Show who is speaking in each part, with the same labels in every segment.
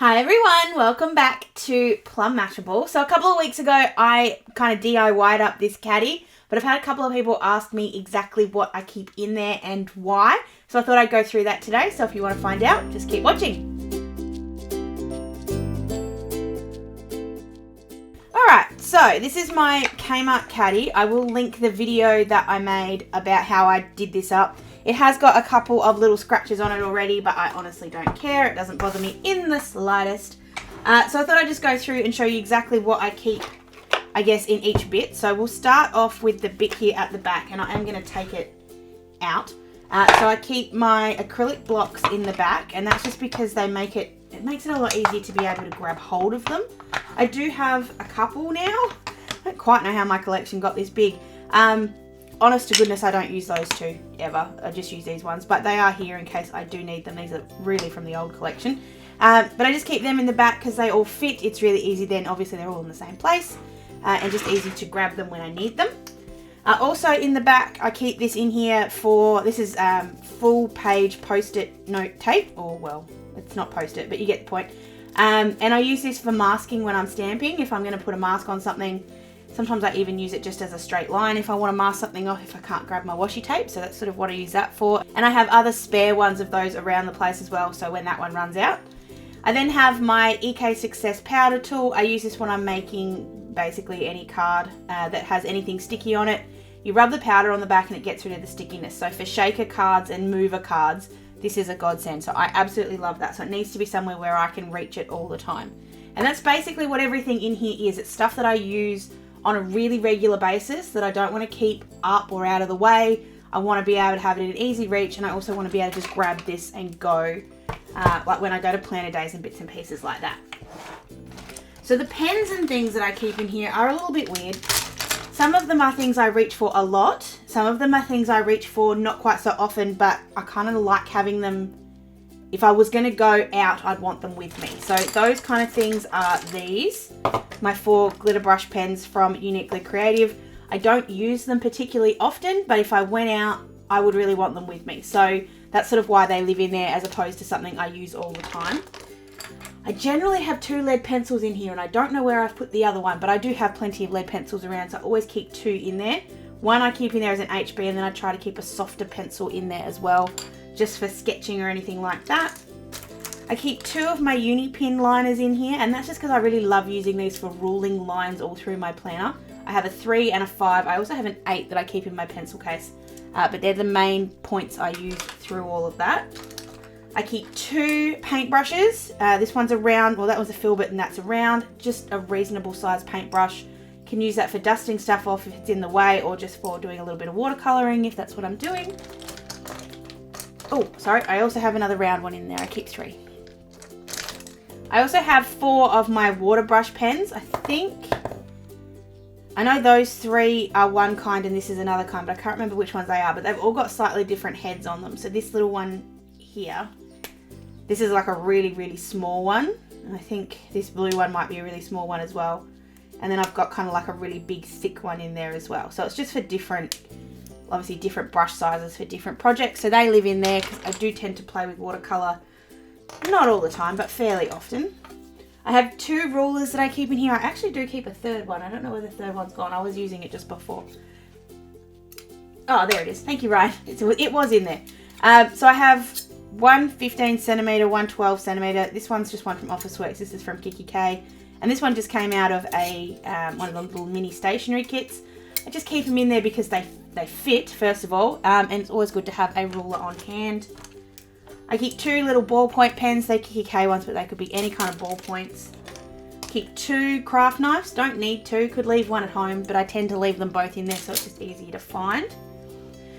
Speaker 1: Hi everyone, welcome back to Plum Mashable. So a couple of weeks ago I kind of DIY'd up this caddy, but I've had a couple of people ask me exactly what I keep in there and why. So I thought I'd go through that today, so if you want to find out, just keep watching. Alright, so this is my Kmart caddy. I will link the video that I made about how I did this up. It has got a couple of little scratches on it already, but I honestly don't care. It doesn't bother me in the slightest. So I thought I'd just go through and show you exactly what I keep, I guess, in each bit. So we'll start off with the bit here at the back, and I am going to take it out. So I keep my acrylic blocks in the back, and that's just because it makes it a lot easier to be able to grab hold of them. I do have a couple now. I don't quite know how my collection got this big. Honest to goodness, I don't use those two ever. I just use these ones, but they are here in case I do need them. These are really from the old collection. But I just keep them in the back because they all fit. It's really easy then. Obviously, they're all in the same place and just easy to grab them when I need them. Also in the back, I keep this in here for, this is full page post-it note tape, or well, it's not post-it, but you get the point. And I use this for masking when I'm stamping. If I'm going to put a mask on something, sometimes I even use it just as a straight line if I want to mask something off if I can't grab my washi tape. So that's sort of what I use that for. And I have other spare ones of those around the place as well, so when that one runs out. I then have my EK Success powder tool. I use this when I'm making basically any card that has anything sticky on it. You rub the powder on the back and it gets rid of the stickiness. So for shaker cards and mover cards, this is a godsend. So I absolutely love that. So it needs to be somewhere where I can reach it all the time. And that's basically what everything in here is. It's stuff that I use on a really regular basis that I don't want to keep up or out of the way. I want to be able to have it in easy reach, and I also want to be able to just grab this and go, like when I go to planner days and bits and pieces like that. So the pens and things that I keep in here are a little bit weird. Some of them are things I reach for a lot. Some of them are things I reach for not quite so often, but I kind of like having them. If I was going to go out, I'd want them with me. So those kind of things are these. My 4 glitter brush pens from Uniquely Creative. I don't use them particularly often, but if I went out, I would really want them with me. So that's sort of why they live in there as opposed to something I use all the time. I generally have 2 lead pencils in here, and I don't know where I've put the other one, but I do have plenty of lead pencils around, so I always keep 2 in there. One I keep in there as an HB, and then I try to keep a softer pencil in there as well, just for sketching or anything like that. I keep 2 of my Uni Pen Liners in here, and that's just because I really love using these for ruling lines all through my planner. I have a 3 and a 5. I also have an 8 that I keep in my pencil case, but they're the main points I use through all of that. I keep 2 paintbrushes. This one's a round, well that was a filbert and that's a round, just a reasonable size paintbrush. Can use that for dusting stuff off if it's in the way, or just for doing a little bit of watercolouring if that's what I'm doing. Oh, sorry, I also have another round one in there. I keep 3. I also have 4 of my water brush pens. I know those 3 are one kind and this is another kind, but I can't remember which ones they are, but they've all got slightly different heads on them. So this little one here, this is like a really, really small one. And I think this blue one might be a really small one as well. And then I've got kind of like a really big, thick one in there as well. So it's just for different, obviously different brush sizes for different projects. So they live in there because I do tend to play with watercolour. Not all the time, but fairly often. I have 2 rulers that I keep in here. I actually do keep a 3rd one. I don't know where the 3rd one's gone. I was using it just before. Oh, there it is. Thank you, Ryan. It was in there. So I have one 15 centimetre, one 12 centimetre. This one's just one from Officeworks. This is from Kiki K. And this one just came out of one of the little mini stationery kits. I just keep them in there because they fit, first of all. And it's always good to have a ruler on hand. I keep 2 little ballpoint pens. They're Kiki K ones, but they could be any kind of ballpoints. Keep 2 craft knives. Don't need 2. Could leave one at home, but I tend to leave them both in there so it's just easier to find.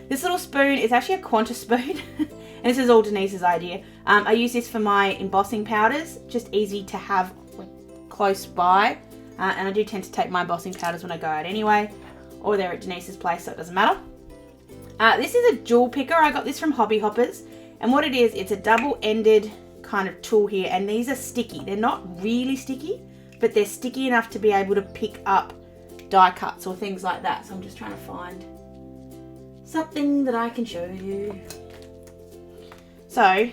Speaker 1: This little spoon is actually a Qantas spoon. And this is all Denise's idea. I use this for my embossing powders. Just easy to have close by. And I do tend to take my embossing powders when I go out anyway. Or they're at Denise's place, so it doesn't matter. This is a jewel picker. I got this from Hobby Hoppers. And what it is, it's a double-ended kind of tool here, and these are sticky. They're not really sticky, but they're sticky enough to be able to pick up die cuts or things like that. So I'm just trying to find something that I can show you. So,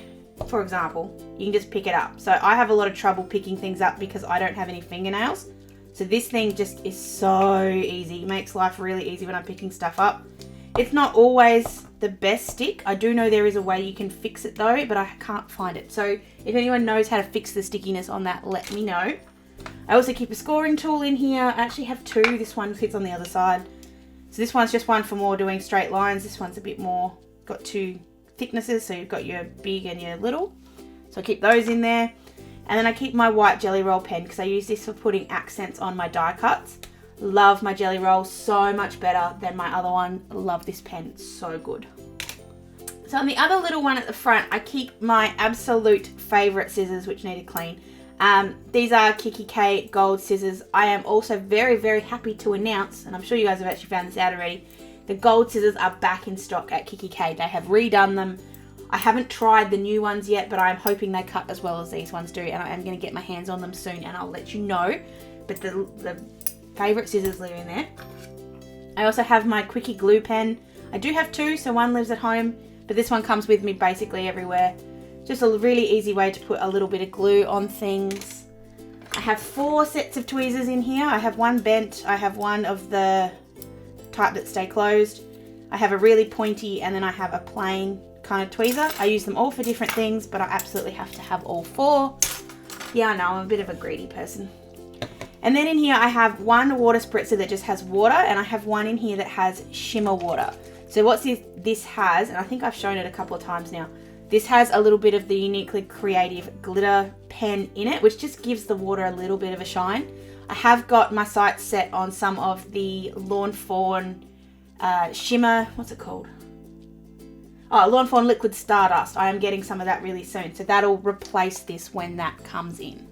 Speaker 1: for example, you can just pick it up. So I have a lot of trouble picking things up because I don't have any fingernails. So this thing just is so easy. It makes life really easy when I'm picking stuff up. It's not always the best stick. I do know there is a way you can fix it though, but I can't find it. So if anyone knows how to fix the stickiness on that, let me know. I also keep a scoring tool in here. I actually have two. This one fits on the other side. So this one's just one for more doing straight lines. This one's a bit more, got two thicknesses. So you've got your big and your little. So I keep those in there. And then I keep my white jelly roll pen because I use this for putting accents on my die cuts. Love my jelly roll so much better than my other one. Love this pen, it's so good. So on the other little one at the front, I keep my absolute favorite scissors which need a clean. These are Kikki K gold scissors. I am also very, very happy to announce, and I'm sure you guys have actually found this out already, the gold scissors are back in stock at Kikki K. They have redone them. I haven't tried the new ones yet, but I'm hoping they cut as well as these ones do, and I am going to get my hands on them soon and I'll let you know. But the favourite scissors live in there. I also have my Quickie glue pen. I do have two, so one lives at home, but this one comes with me basically everywhere. Just a really easy way to put a little bit of glue on things. I have 4 sets of tweezers in here. I have one bent, I have one of the type that stay closed. I have a really pointy, and then I have a plain kind of tweezer. I use them all for different things, but I absolutely have to have all 4. Yeah, I know, I'm a bit of a greedy person. And then in here I have one water spritzer that just has water, and I have one in here that has shimmer water. So what this has, and I think I've shown it a couple of times now, this has a little bit of the Uniquely Creative glitter pen in it, which just gives the water a little bit of a shine. I have got my sights set on some of the Lawn Fawn shimmer, what's it called? Oh, Lawn Fawn Liquid Stardust. I am getting some of that really soon. So that'll replace this when that comes in.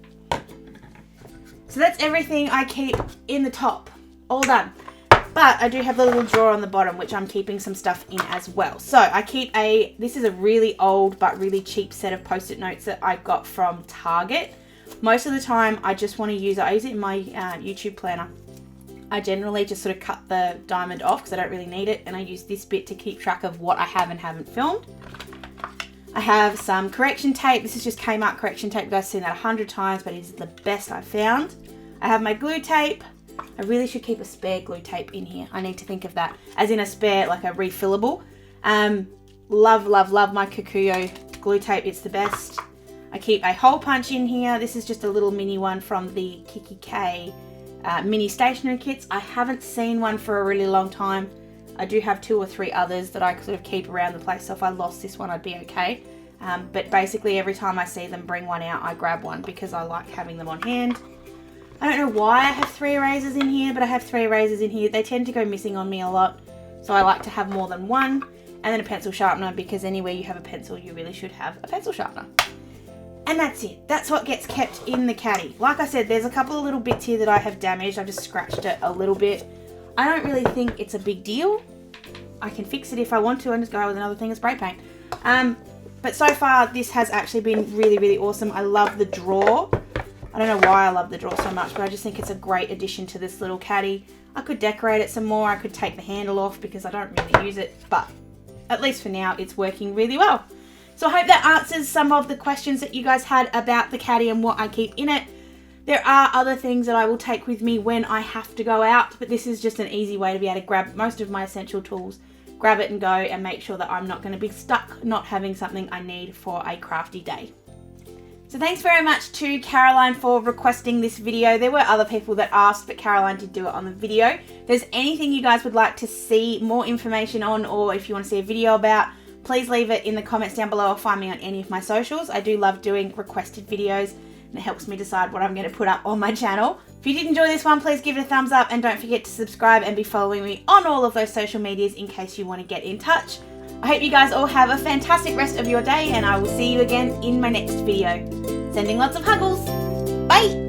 Speaker 1: So that's everything I keep in the top. All done. But I do have the little drawer on the bottom, which I'm keeping some stuff in as well. So I keep this is a really old but really cheap set of Post-it notes that I got from Target. Most of the time I just want to use it. I use it in my YouTube planner. I generally just sort of cut the diamond off because I don't really need it, and I use this bit to keep track of what I have and haven't filmed. I have some correction tape. This is just Kmart correction tape. You guys have seen that 100 times, but it is the best I've found. I have my glue tape. I really should keep a spare glue tape in here. I need to think of that. As in a spare, like a refillable. Love, love, love my Kikuyo glue tape. It's the best. I keep a hole punch in here. This is just a little mini one from the Kikki K mini stationery kits. I haven't seen one for a really long time. I do have 2 or 3 others that I sort of keep around the place, so if I lost this one I'd be okay. But basically every time I see them bring one out, I grab one because I like having them on hand. I don't know why I have 3 erasers in here, but I have 3 erasers in here. They tend to go missing on me a lot, so I like to have more than one. And then a pencil sharpener, because anywhere you have a pencil, you really should have a pencil sharpener. And that's it. That's what gets kept in the caddy. Like I said, there's a couple of little bits here that I have damaged. I've just scratched it a little bit. I don't really think it's a big deal. I can fix it if I want to and just go with another thing of spray paint. But so far, this has actually been really, really awesome. I love the drawer. I don't know why I love the drawer so much, but I just think it's a great addition to this little caddy. I could decorate it some more. I could take the handle off because I don't really use it, but at least for now, it's working really well. So I hope that answers some of the questions that you guys had about the caddy and what I keep in it. There are other things that I will take with me when I have to go out, but this is just an easy way to be able to grab most of my essential tools, grab it and go, and make sure that I'm not going to be stuck not having something I need for a crafty day. So thanks very much to Caroline for requesting this video. There were other people that asked, but Caroline did do it on the video. If there's anything you guys would like to see more information on, or if you want to see a video about, please leave it in the comments down below or find me on any of my socials. I do love doing requested videos, and it helps me decide what I'm going to put up on my channel. If you did enjoy this one, please give it a thumbs up, and don't forget to subscribe and be following me on all of those social medias in case you want to get in touch. I hope you guys all have a fantastic rest of your day, and I will see you again in my next video. Sending lots of huggles. Bye!